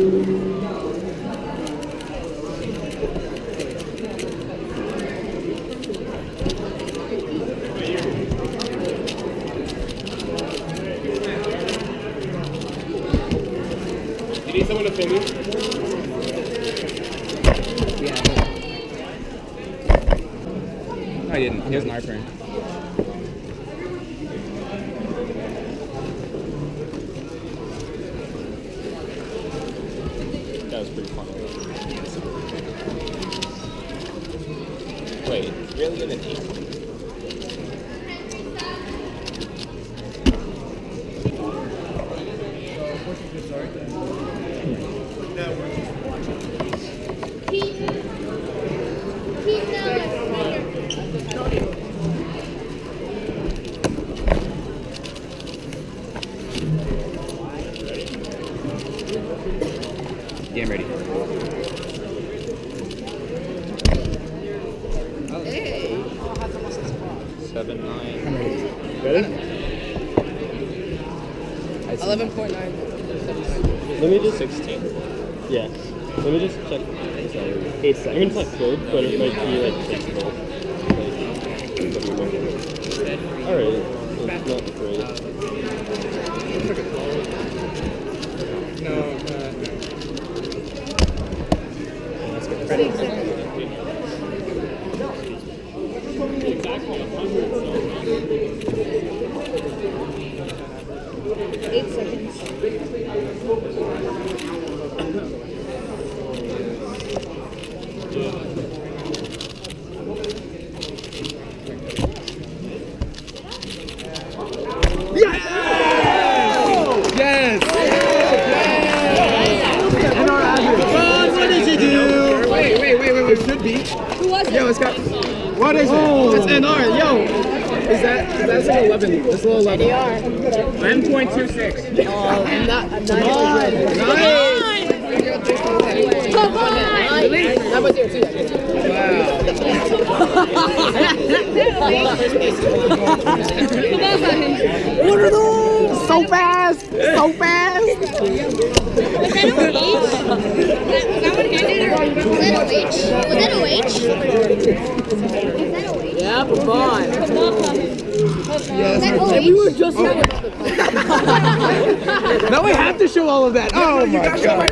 You need someone to film you? Yeah. No, I didn't. He has an art print. That was pretty fun. Wait, really an 8? Yeah, I'm ready. Hey. 7, 9. I'm ready. Ready? 11.9. Let me just 16. yeah. Let me just check. 8 seconds. I mean, it's not good, but it might be like fixable. Alright, it's not great. No, That's good. ready. Exactly 100, so. 8 seconds. Yes! What did you do? Wait. It should be. Who was it? Yo, it's got. What is it? It's NR. Yo! Is that's like 11. It's a little 11. 11.26. I'm not Nice! Pavan! Number 0, 2. What are those? So fast! So fast! Was that a H? Yeah, Pavan. Yes. We were just Now we have to show all of that. Oh my god.